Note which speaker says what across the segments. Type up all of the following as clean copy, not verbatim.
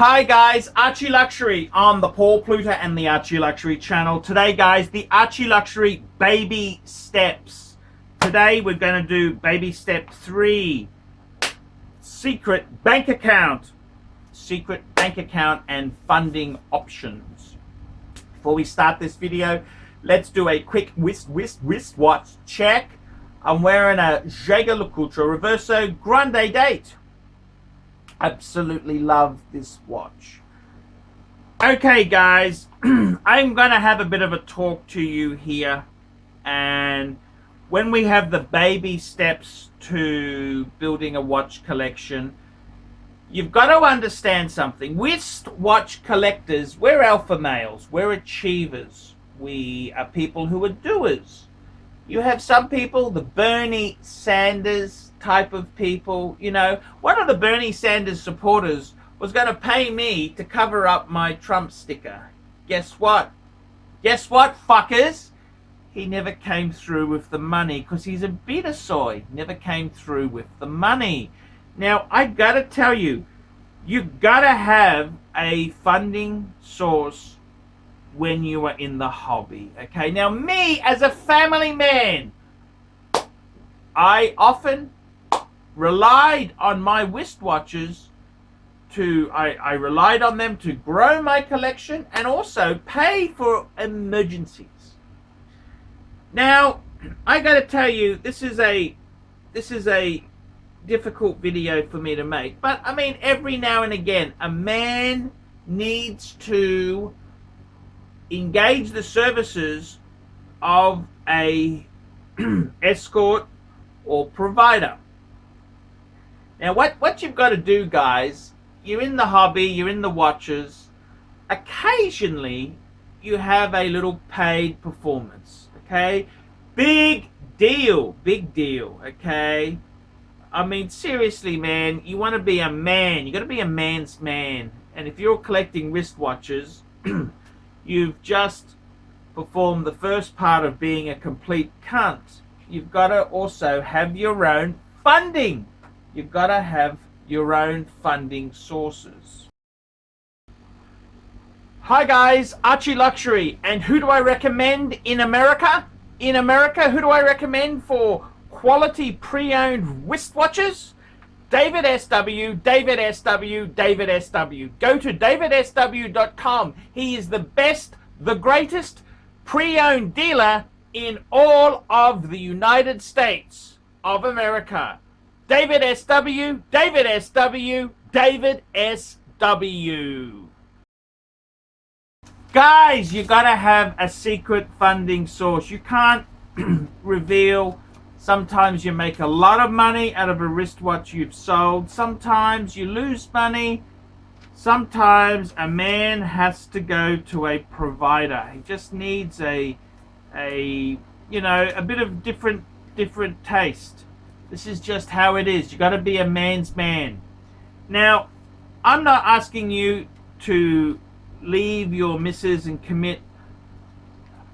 Speaker 1: Hi guys, Archieluxury on the Paul Pluta and the Archieluxury channel. Today guys, the Archieluxury baby steps. Today we're going to do baby step 3. Secret bank account. Secret bank account and funding options. Before we start this video, let's do a quick wristwatch check. I'm wearing a Archieluxury Reverso Grande date. Absolutely love this watch. Okay guys, I'm gonna have a bit of a talk to you here, and when we have the baby steps to building a watch collection, you've got to understand something. Watch collectors, we're alpha males, we're achievers, we are people who are doers. You have some people, the Bernie Sanders type of people, you know. One of the Bernie Sanders supporters was going to pay me to cover up my Trump sticker. Guess what? Guess what, fuckers? He never came through with the money because he's a bitter soy. Never came through with the money. Now, I got to tell you, you got to have a funding source when you are in the hobby. Okay, now me as a family man, I often relied on my wristwatches I relied on them to grow my collection and also pay for emergencies. Now, I got to tell you, this is a difficult video for me to make, but I mean, every now and again a man needs to engage the services of a escort or provider. Now what you've got to do, guys, you're in the hobby, you're in the watches, occasionally you have a little paid performance, okay? Big deal, okay? I mean, seriously, man, you want to be a man, you got to be a man's man. And if you're collecting wristwatches, you've just performed the first part of being a complete cunt. You've got to also have your own funding. You've got to have your own funding sources. Hi guys, Archieluxury, and who do I recommend in America? In America, who do I recommend for quality pre-owned wristwatches? David SW, David SW, David SW. Go to davidsw.com. He is the best, the greatest pre-owned dealer in all of the United States of America. David SW, David SW, David SW. Guys, you gotta have a secret funding source. You can't reveal. Sometimes you make a lot of money out of a wristwatch you've sold. Sometimes you lose money. Sometimes a man has to go to a provider. He just needs a bit of different taste. This is just how it is. You got to be a man's man. Now, I'm not asking you to leave your missus and commit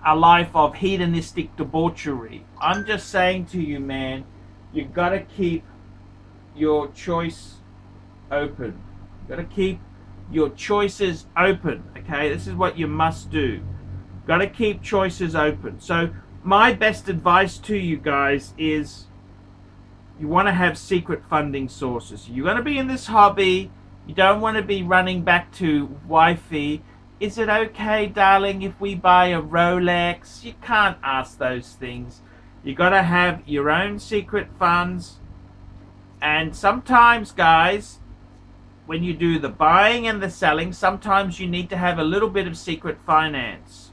Speaker 1: a life of hedonistic debauchery. I'm just saying to you, man, you got to keep your choice open. You got to keep your choices open, okay? This is what you must do. Got to keep choices open. So my best advice to you guys is you want to have secret funding sources. You're going to be in this hobby. You don't want to be running back to wifey. Is it okay, darling, if we buy a Rolex? You can't ask those things. You got to have your own secret funds. And sometimes, guys, when you do the buying and the selling, sometimes you need to have a little bit of secret finance.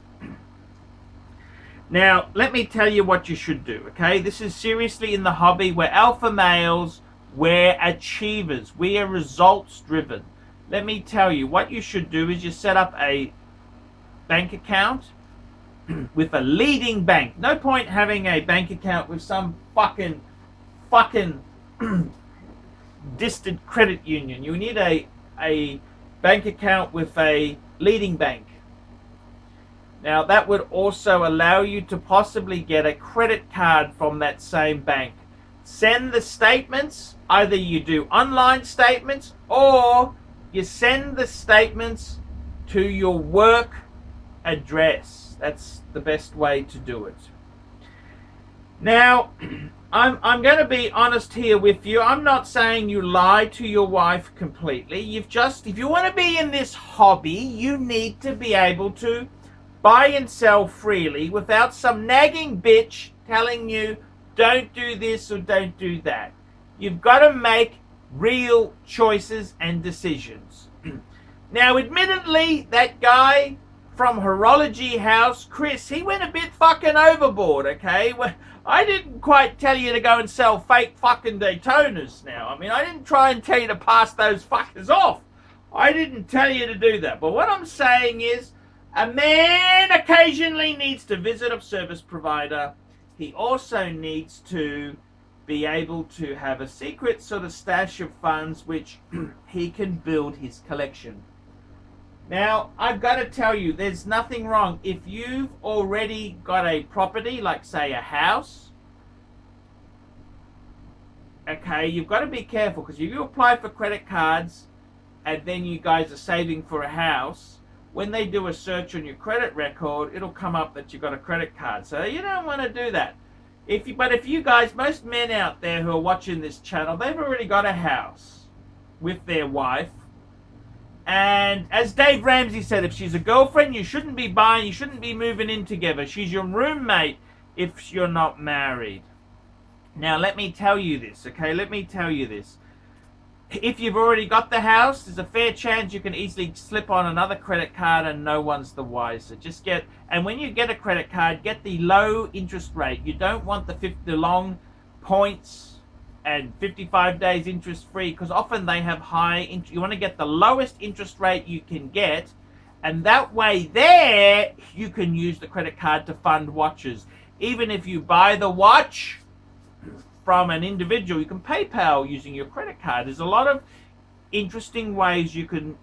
Speaker 1: Now, let me tell you what you should do, okay? This is seriously in the hobby. We're alpha males. We're achievers. We are results driven. Let me tell you, what you should do is you set up a bank account with a leading bank. No point having a bank account with some fucking distant credit union. You need a bank account with a leading bank. Now, that would also allow you to possibly get a credit card from that same bank. Send the statements. Either you do online statements or You send the statements to your work address. That's the best way to do it. Now, I'm going to be honest here with you. I'm not saying you lie to your wife completely. If you want to be in this hobby, you need to be able to buy and sell freely without some nagging bitch telling you don't do this or don't do that. You've got to make real choices and decisions. Now, admittedly, that guy from Horology House, Chris, he went a bit fucking overboard, okay? I didn't quite tell you to go and sell fake fucking Daytonas now. I mean, I didn't try and tell you to pass those fuckers off. I didn't tell you to do that. But what I'm saying is, a man occasionally needs to visit a service provider. He also needs to be able to have a secret sort of stash of funds which he can build his collection. Now, I've got to tell you, there's nothing wrong. If you've already got a property, like say a house, okay, you've got to be careful, because if you apply for credit cards and then you guys are saving for a house, when they do a search on your credit record, it'll come up that you've got a credit card. So you don't want to do that. But if you guys, most men out there who are watching this channel, they've already got a house with their wife. And as Dave Ramsey said, if she's a girlfriend, you shouldn't be buying, you shouldn't be moving in together. She's your roommate if you're not married. Now, let me tell you this, okay? Let me tell you this. If you've already got the house, there's a fair chance you can easily slip on another credit card and no one's the wiser. And when you get a credit card, get the low interest rate. You don't want the long points and 55 days interest free, because often they have high interest. You want to get the lowest interest rate you can get, and that way there you can use the credit card to fund watches. Even if you buy the watch from an individual, you can PayPal using your credit card. There's a lot of interesting ways you can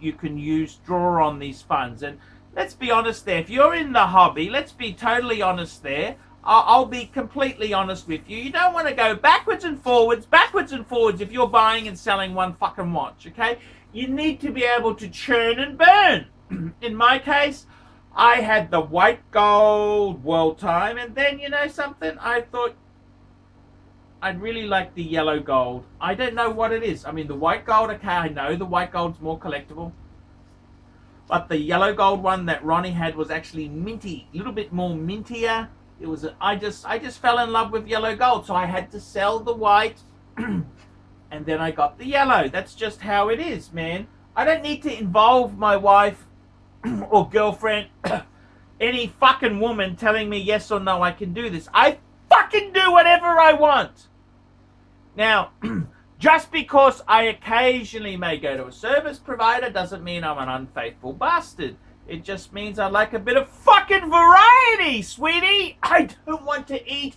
Speaker 1: draw on these funds. And let's be honest there, if you're in the hobby, let's be totally honest there. I'll be completely honest with you. You don't want to go backwards and forwards if you're buying and selling one fucking watch, okay? You need to be able to churn and burn. In my case, I had the white gold world time, and then, you know something, I thought I'd really like the yellow gold. I don't know what it is. I mean, the white gold, okay, I know the white gold's more collectible. But the yellow gold one that Ronnie had was actually minty, a little bit more mintier. It was I just fell in love with yellow gold, so I had to sell the white and then I got the yellow. That's just how it is, man. I don't need to involve my wife or girlfriend, any fucking woman telling me yes or no I can do this. I fucking do whatever I want. Now, just because I occasionally may go to a service provider doesn't mean I'm an unfaithful bastard. It just means I like a bit of fucking variety, sweetie. I don't want to eat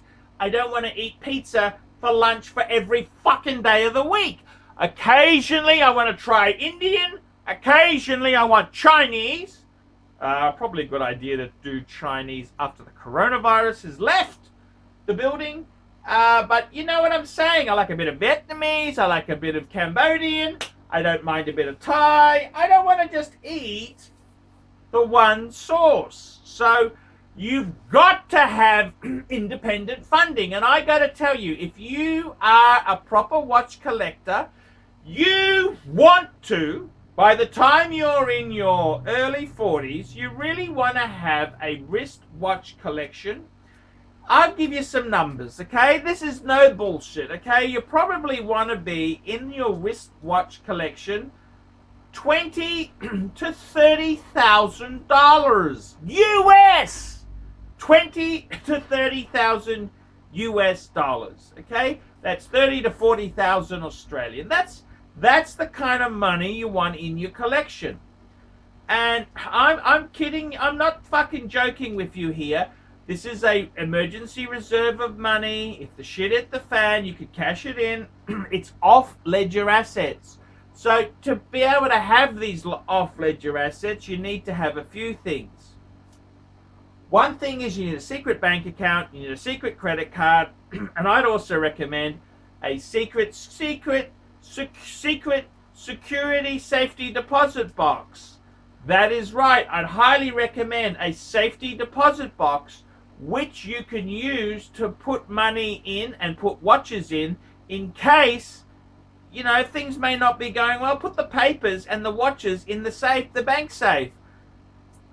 Speaker 1: pizza for lunch for every fucking day of the week. Occasionally I want to try Indian. Occasionally I want Chinese. Probably a good idea to do Chinese after the coronavirus has left the building. But you know what I'm saying. I like a bit of Vietnamese. I like a bit of Cambodian. I don't mind a bit of Thai. I don't want to just eat the one source. So you've got to have independent funding. And I got to tell you, if you are a proper watch collector, you want to, by the time you're in your early 40s, you really want to have a wristwatch collection. I'll give you some numbers, okay? This is no bullshit, okay? You probably want to be in your wristwatch collection $20,000 to $30,000 US. $20,000 to $30,000 US dollars, okay? That's 30 to 40,000 Australian. That's the kind of money you want in your collection. And I'm kidding. I'm not fucking joking with you here. This is a emergency reserve of money. If the shit hit the fan, you could cash it in. It's off ledger assets. So to be able to have these off-ledger assets, you need to have a few things. One thing is you need a secret bank account, you need a secret credit card, and I'd also recommend a secret security safety deposit box. That is right. I'd highly recommend a safety deposit box which you can use to put money in and put watches in case, you know, things may not be going well. Put the papers and the watches in the safe, the bank safe.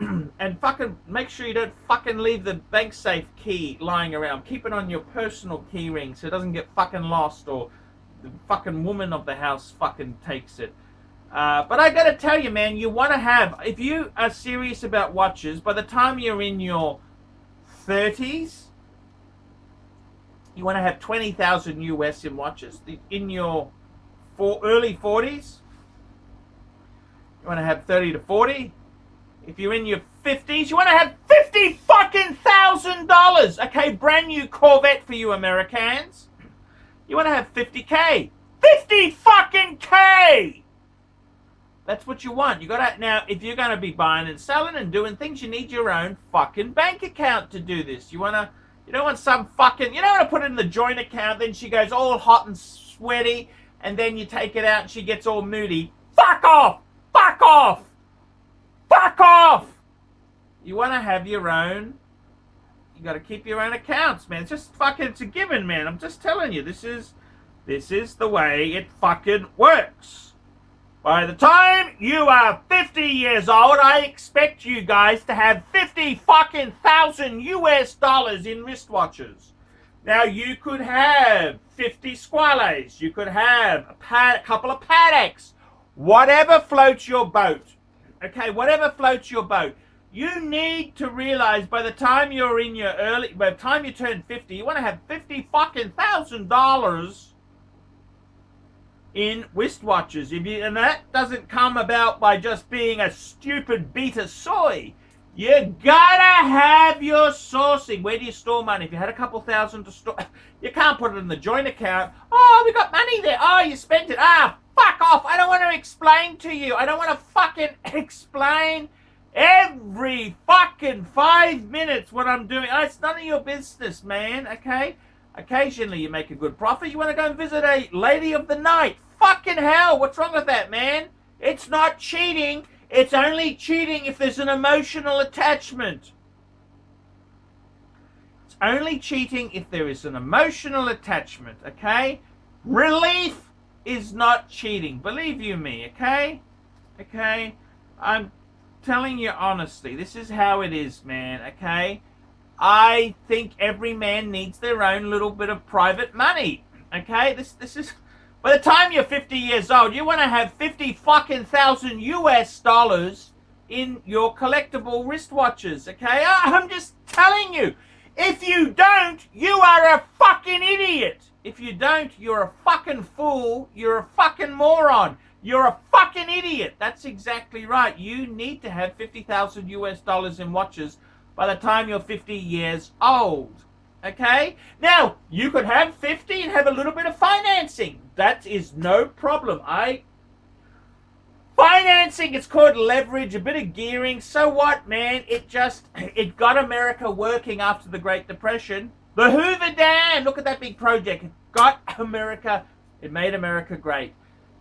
Speaker 1: And fucking make sure you don't fucking leave the bank safe key lying around. Keep it on your personal key ring so it doesn't get fucking lost or the fucking woman of the house fucking takes it. But I gotta tell you, man, you want to have, if you are serious about watches, by the time you're in your 30s, you want to have 20,000 US in watches. In your early 40s, you want to have 30 to 40. If you're in your 50s, you want to have $50,000. Okay, brand new Corvette for you Americans. You want to have 50K. 50K! That's what you want. You gotta, now, if you're gonna be buying and selling and doing things, you need your own fucking bank account to do this. You don't want some fucking, you don't want to put it in the joint account, then she goes all hot and sweaty, and then you take it out and she gets all moody. Fuck off! Fuck off! Fuck off! You want to have your own, you got to keep your own accounts, man. It's just fucking, it's a given, man. I'm just telling you, this is the way it fucking works. By the time you are 50 years old, I expect you guys to have 50,000 US dollars in wristwatches. Now, you could have 50 Squales. You could have a couple of Paddocks. Whatever floats your boat. Okay, whatever floats your boat. You need to realize by the time you're in your by the time you turn 50, you want to have $50,000 in wristwatches. And that doesn't come about by just being a stupid beta soy. You gotta have your sourcing. Where do you store money? If you had a couple thousand to store, you can't put it in the joint account. Oh, we got money there. Oh, you spent it. Ah, fuck off. I don't want to explain to you. I don't want to fucking explain every fucking 5 minutes what I'm doing. Oh, it's none of your business, man, okay? Occasionally you make a good profit. You want to go and visit a lady of the night. Fucking hell, what's wrong with that, man? It's not cheating. It's only cheating if there's an emotional attachment. It's only cheating if there is an emotional attachment, okay? Relief is not cheating. Believe you me, okay? Okay? I'm telling you honestly, this is how it is, man, okay? I think every man needs their own little bit of private money, okay? This is, by the time you're 50 years old, you want to have 50,000 US dollars in your collectible wristwatches, okay? I'm just telling you, if you don't, you are a fucking idiot. If you don't, you're a fucking fool, you're a fucking moron. You're a fucking idiot. That's exactly right. You need to have 50,000 US dollars in watches by the time you're 50 years old. Okay? Now, you could have 50 and have a little bit of financing. That is no problem. Financing, it's called leverage, a bit of gearing. So what, man? It got America working after the Great Depression. The Hoover Dam, look at that big project. It got America, it made America great.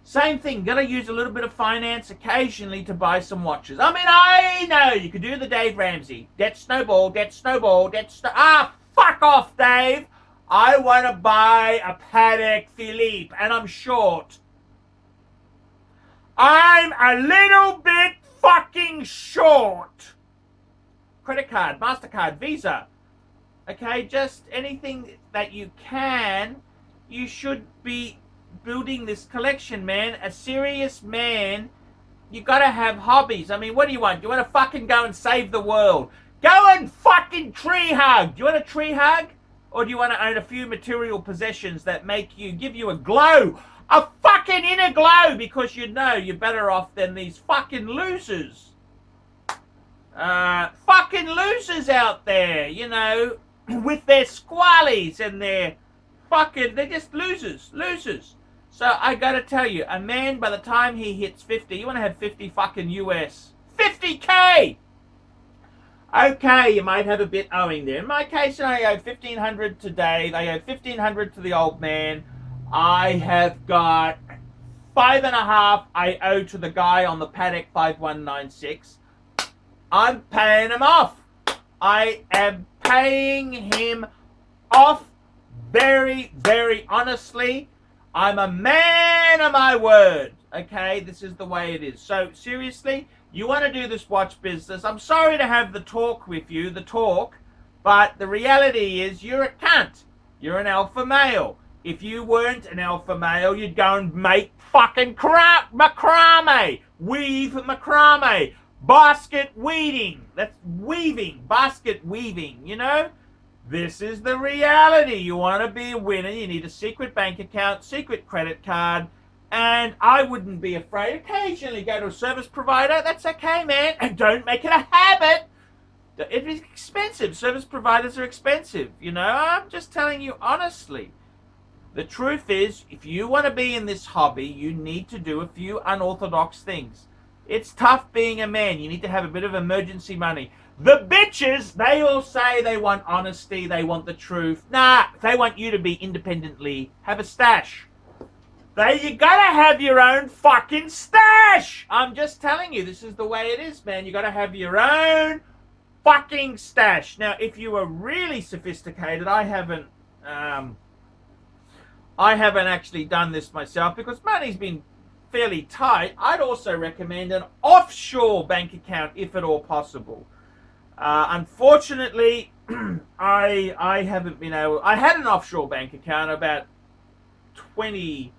Speaker 1: Same thing, gotta use a little bit of finance occasionally to buy some watches. I mean, I know, you could do the Dave Ramsey. Debt snowball, fuck off, Dave. I want to buy a Patek Philippe, and I'm short. I'm a little bit fucking short. Credit card, MasterCard, Visa. Okay, just anything that you can, you should be building this collection, man. A serious man, you gotta have hobbies. I mean, what do you want? Do you want to fucking go and save the world? Go and fucking tree hug. Do you want a tree hug? Or do you want to own a few material possessions that give you a glow? A fucking inner glow, because you know you're better off than these fucking losers. Fucking losers out there, you know, with their squallies and their fucking, they're just losers. So I gotta tell you, a man, by the time he hits 50, you want to have 50 fucking US. 50K! Okay, you might have a bit owing there. In my case, I owe 1,500 today. They owe 1,500 to the old man. I have got 5.5 I owe to the guy on the paddock 5196. I'm paying him off. I am paying him off very, very honestly. I'm a man of my word. Okay, this is the way it is. So seriously, you want to do this watch business. I'm sorry to have the talk with you, but the reality is you're a cunt. You're an alpha male. If you weren't an alpha male, you'd go and make fucking macrame. Weave macrame. Basket weaving. That's weaving. Basket weaving, you know? This is the reality. You want to be a winner. You need a secret bank account, secret credit card. And I wouldn't be afraid. Occasionally go to a service provider. That's okay, man. And don't make it a habit. It is expensive. Service providers are expensive. You know, I'm just telling you honestly. The truth is, if you want to be in this hobby, you need to do a few unorthodox things. It's tough being a man. You need to have a bit of emergency money. The bitches, they all say they want honesty, they want the truth. Nah, they want you to be independently. Have a stash. You gotta have your own fucking stash. I'm just telling you, this is the way it is, man. You gotta have your own fucking stash. Now, if you are really sophisticated, I haven't actually done this myself because money's been fairly tight. I'd also recommend an offshore bank account if at all possible. Unfortunately, I haven't been able. I had an offshore bank account about 20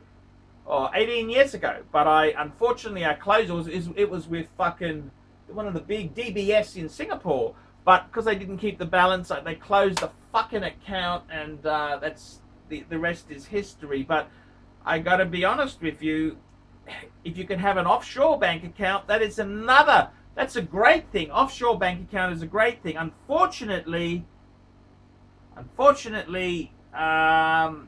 Speaker 1: or 18 years ago, but unfortunately I closed. It was with fucking one of the big DBS in Singapore, but because they didn't keep the balance, they closed the fucking account, and that's the rest is history. But I got to be honest with you, if you can have an offshore bank account, that's a great thing. Offshore bank account is a great thing. Unfortunately, I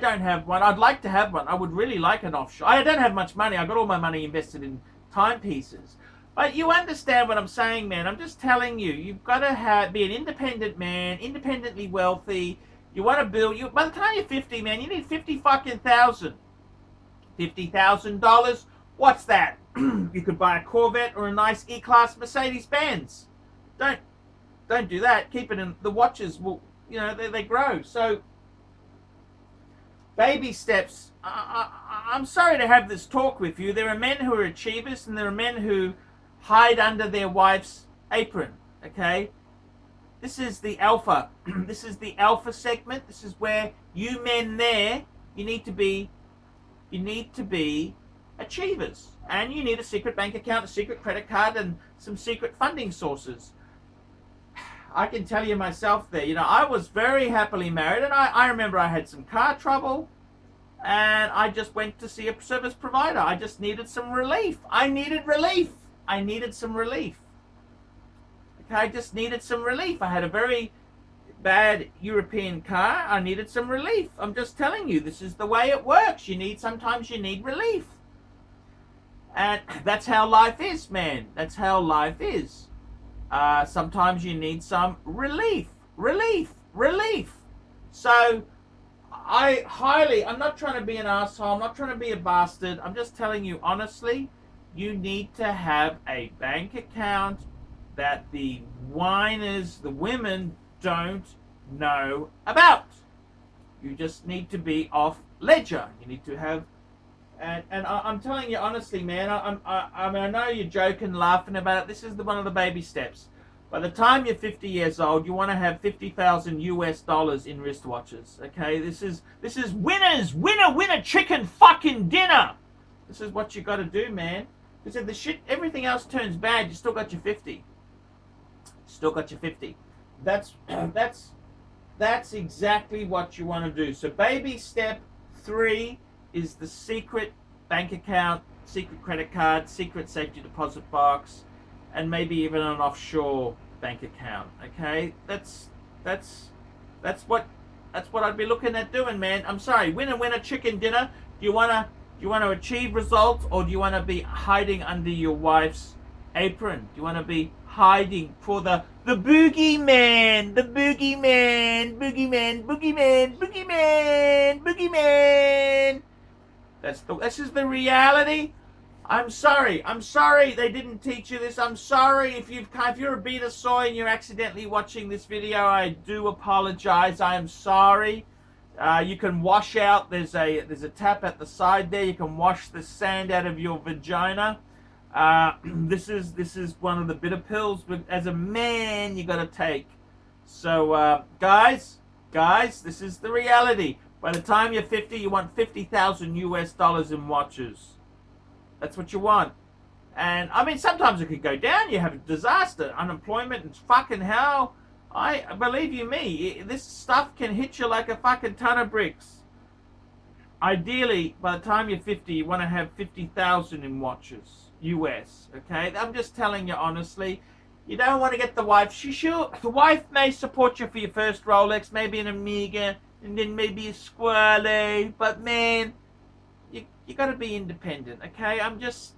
Speaker 1: don't have one. I'd like to have one. I would really like an offshore. I don't have much money. I got all my money invested in timepieces. But you understand what I'm saying, man. I'm just telling you, you've got to be an independent man, independently wealthy. You want to build. By the time you're 50, man, you need $50,000. $50,000. What's that? You could buy a Corvette or a nice E-Class Mercedes-Benz. Don't do that. Keep it in. The watches will, they grow. So, baby steps. I'm sorry to have this talk with you. There are men who are achievers, and there are men who hide under their wife's apron. Okay, this is the alpha. This is the alpha segment. This is where you men you need to be achievers, and you need a secret bank account, a secret credit card, and some secret funding sources. I can tell you myself there. I was very happily married, and I remember I had some car trouble, and I just went to see a service provider. I just needed some relief. I needed some relief. Okay, I just needed some relief. I had a very bad European car. I needed some relief. I'm just telling you, this is the way it works. Sometimes you need relief. And that's how life is, man. That's how life is. Sometimes you need some relief. So, I'm not trying to be an asshole. I'm not trying to be a bastard. I'm just telling you honestly, you need to have a bank account that the women don't know about. You just need to be off ledger. You need to have, and I'm telling you honestly, man. I know you're joking, laughing about it. This is one of the baby steps. By the time you're 50 years old, you want to have $50,000 in wristwatches. Okay, this is winner chicken fucking dinner. This is what you got to do, man. Because if everything else turns bad, you still got your 50. That's exactly what you want to do. So baby step 3 is the secret bank account, secret credit card, secret safety deposit box, and maybe even an offshore bank account. Okay, that's what I'd be looking at doing, man. I'm sorry, winner chicken dinner. Do you want to achieve results, or do you want to be hiding under your wife's apron? Do you want to be hiding for the boogeyman, boogeyman? This is the reality. I'm sorry they didn't teach you this. I'm sorry if you're a beta soy and you're accidentally watching this video. I do apologize. I am sorry. You can wash out. There's a tap at the side there. You can wash the sand out of your vagina. This is one of the bitter pills, but as a man you gotta take. So guys, this is the reality. By the time you're 50, you want $50,000 in watches. That's what you want. And I mean, sometimes it could go down. You have a disaster, unemployment, and fucking hell. Believe you me, this stuff can hit you like a fucking ton of bricks. Ideally, by the time you're 50, you want to have 50,000 in watches, US. Okay, I'm just telling you honestly. You don't want to get the wife. The wife may support you for your first Rolex, maybe an Omega, and then maybe a Squirrely. But man, you got to be independent. Okay, I'm just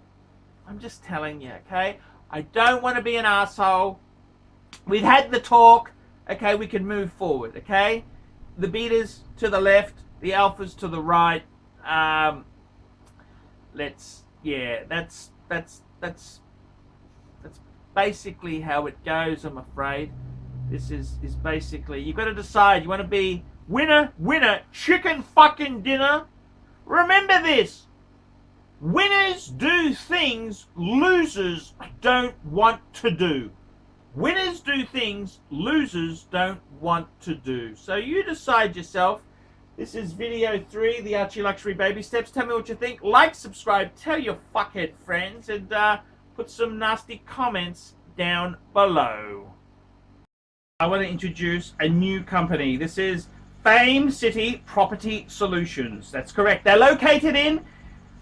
Speaker 1: telling you. Okay, I don't want to be an asshole. We've had the talk. Okay, we can move forward. Okay, the betas to the left, the alphas to the right. That's basically how it goes. I'm afraid this is basically, you got to decide. You want to be winner, chicken fucking dinner. Remember this: winners do things losers don't want to do. Winners do things losers don't want to do. So you decide yourself. This is video 3, the Archieluxury baby steps. Tell me what you think. Like, subscribe, tell your fuckhead friends, and put some nasty comments down below. I want to introduce a new company. This is Fame City Property Solutions. That's correct. They're located in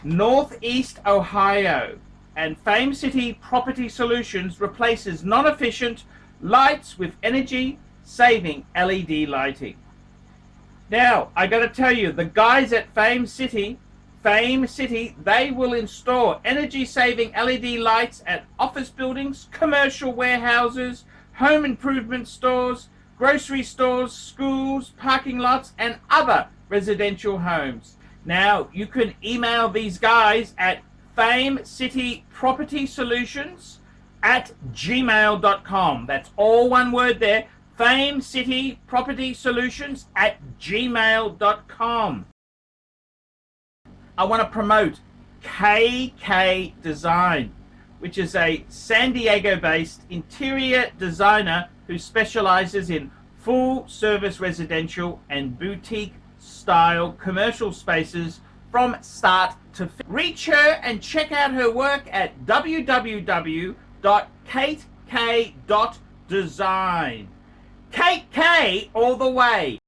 Speaker 1: Northeast Ohio. And Fame City Property Solutions replaces non-efficient lights with energy-saving LED lighting. Now, I got to tell you, the guys at Fame City, they will install energy-saving LED lights at office buildings, commercial warehouses, home improvement stores, grocery stores, schools, parking lots, and other residential homes. Now, you can email these guys at famecitypropertysolutions@gmail.com. That's all one word there. famecitypropertysolutions@gmail.com. I want to promote KK Design, which is a San Diego-based interior designer who specializes in full-service residential and boutique-style commercial spaces from start to finish. Reach her and check out her work at www.katek.design. Kate K all the way.